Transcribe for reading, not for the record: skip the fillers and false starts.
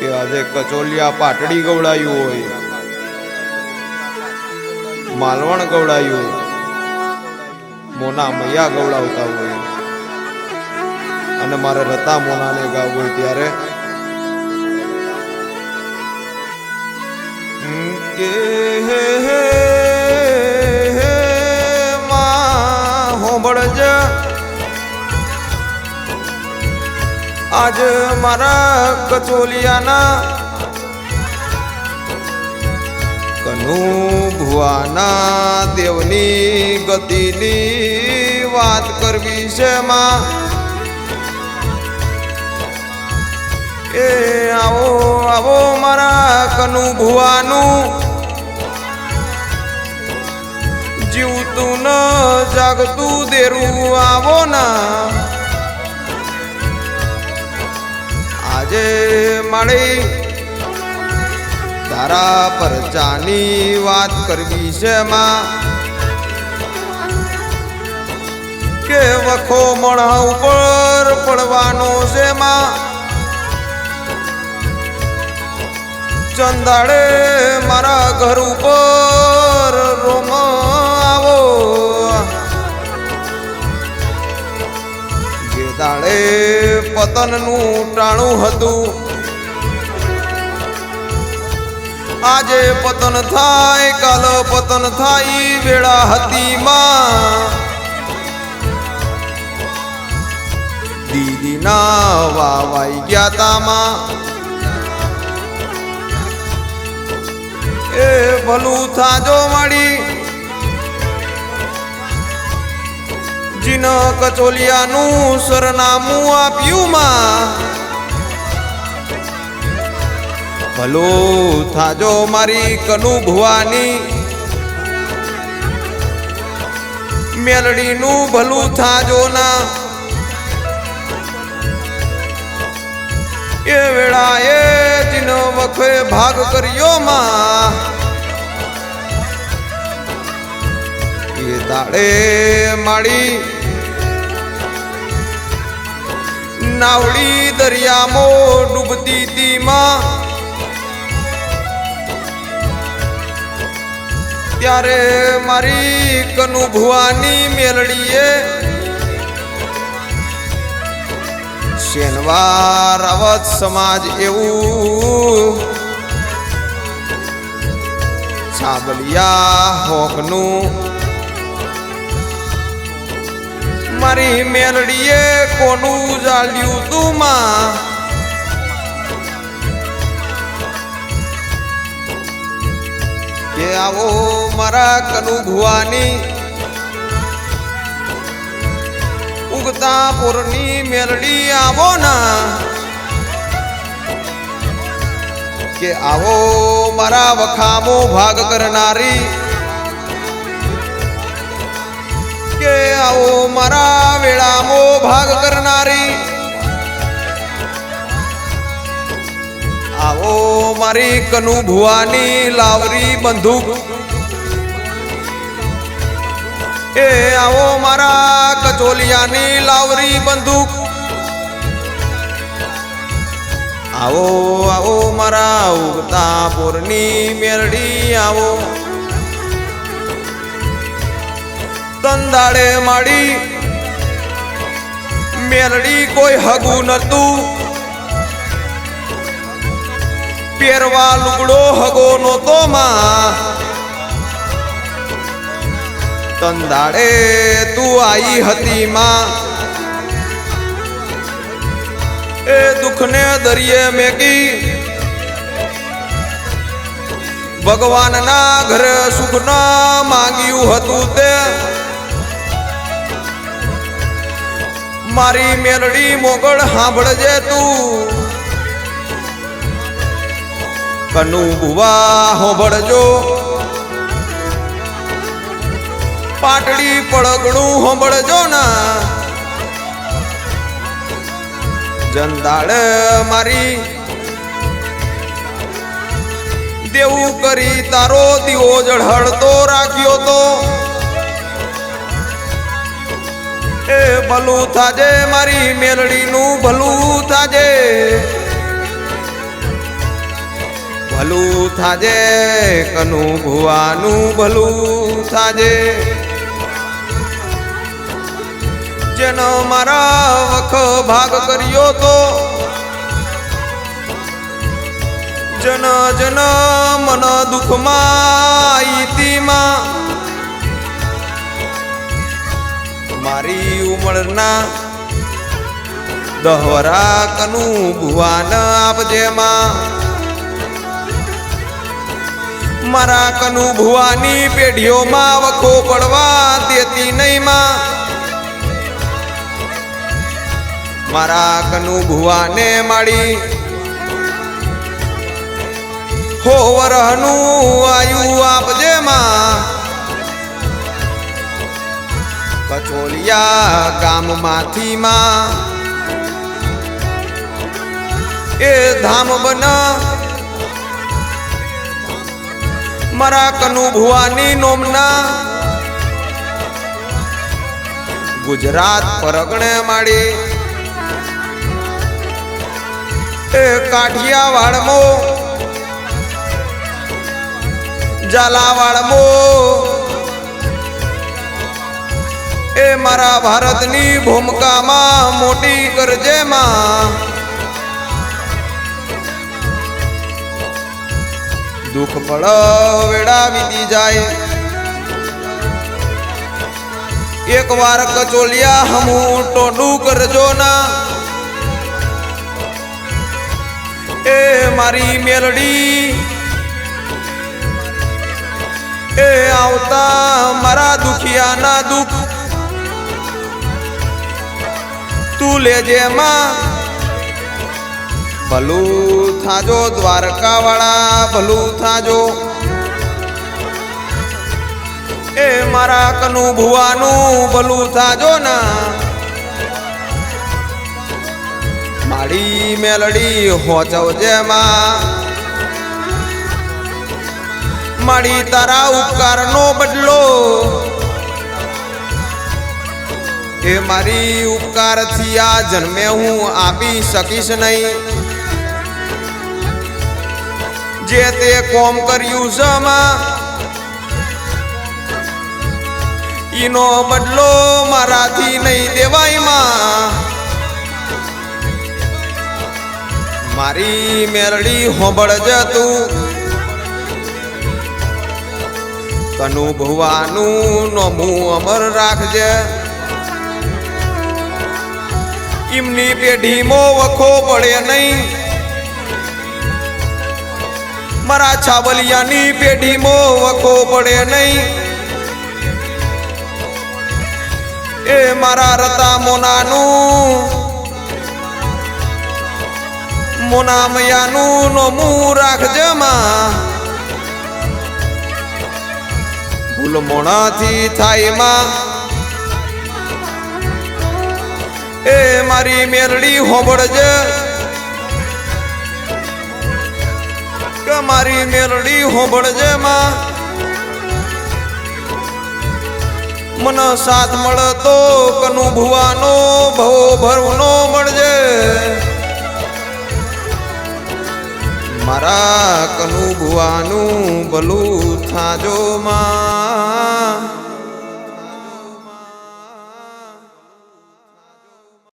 કે આજે કચોલિયા પાટડી ગવડાયું હોય, માલવણ ગવડાયું, મોના મૈયા ગવડાવતા હોય અને મારે રતા મોનાને ગાવું હોય ત્યારે કે માં હોંભળજ આજ મારા કચોલિયાના કનુ ભુવાના દેવની ગતિની વાત કરવી છે માં. એ આવો આવો મારા કનુ ભુવાનું જીવતું ન જાગતું દેરું આવો ના. આજે મારી તારા પરચાની વાત કરવી છે માં કે વખો મણા ઉપર પડવાનો છે માં. ચંદાડે મારા ઘર ઉપર રોમ આવો, ગેદાડે પતનનું ટાણું હતું, આજે પતન થાય કાલ પતન થાય વેળા હતી માં. દીદીના વાવાઈ ગયા તા માં. એ ભલું થાજો માડી જીન કચોલિયાનું સરનામું આપ્યું માં. ભલું થાજો મારી કનુ ભુવાની મેલડીનું ભલું થાજો ના. એ વેળા એ જીન વખે ભાગ કર્યો માં. એ દાડે માડી નાવડી દરિયામાં ડૂબતી તી માં. ત્યારે મારી કનુ ભુવાની મેલડીએ શેનવા રાવત સમાજ એવું છાબલિયા હોકનું મારી મેલડીએ કોનું જાળ્યું તું માં. કે આવો મારા કનુ ભુવાની ઉગતા પૂરની મેલડી આવો ના. કે આવો મારા વખામો ભાગ કરનારી, કે આવો મારા વેળામો ભાગ કરનારી, આવો મારી કનુ ભુવાની લાવરી બંદૂક. એ આવો મારા કચોલિયાની લાવરી બંદૂક. આવો આવો મારા ઉગતા પૂરની મેલડી આવો. તંદાડે માડી મેલડી કોઈ હગું નતું, પહેરવા લુગડો હગો નહોતો માં. તંદાડે તું આઈ હતી માં. એ દુઃખને દરિયે મેકી ભગવાનના ઘરે સુખ ન માંગ્યું હતું તે મારી મેલડી મોગળ સાંભળજે તું. કનુ ભુવા હોંભળજો પાટડી પડગણું હોંભળજો ના. જંદાળ મારી દેવું કરી તારો દીવો જળહળતો રાખ્યો તો. એ ભલું થાજે મારી મેલડીનું ભલું થાજે. ભલું થાજે કનુ ભુવાનું ભલું થાજે જેનો મારા વખ ભાગ કર્યો તો જન જન મન દુઃખમાં ઈતીમાં મારી ઉંમરના દહવરા કનુ ભુવાન આપજે માં મારા કનુ ભુવાની પેઢીઓમાં વખો પડવા દેતી નહીં માં મારા કનુ ભુવાને માડી હો વરહનું આયુ આપજે માં કચોલિયા ગામમાંથી માં એ ધામ બના મારા કનુ ભુવાની નોમના ગુજરાત પરગણે માડી એ કાઠિયાવાડમો ઝાલાવાડમો એ મારા ભારતની ભૂમિકામાં મોટી કરજે માં દુઃખ પડ વેડા વીતી જાય એક વાર કચોલિયા હમું ટોડું કરજો ના એ મારી મેલડી એ આવતા મારા દુખિયાના દુઃખ તું લેજે માં ભલું થાજો દ્વારકા વાળા ભલું થાજો એ મારા કનુ ભુવાનું ભલું થાજો ના મારી મેલડી હોચવજે માં મારી તારા ઉપકારનો બદલો એ મારી ઉપકારથી આ જન્મે હું આપી શકીશ નહીં જે તે કોમ કર્યું છે માં ઈનો બદલો મારાથી નહીં દેવાય માં મારી મેરડી હોંભળજ તું કનુ ભુવાનું નોમું અમર રાખજે એમની પેઢીમાં વખો પડે નહીં મારા છાબલિયાની પેઢીમાં વખો પડે નહીં એ મારા રતા મોનાનું મોનામયાનું નોમું રાખજે માં ભૂલ મોણાથી થાય માં એ મારી મેરડી હોબળજે કે મારી મેરડી હોબળજે માં મને સાથ મળતો કનુ ભુવાનો ભવ ભરવનો મળજે મારા કનુ ભુવાનું ભલું થાજો માં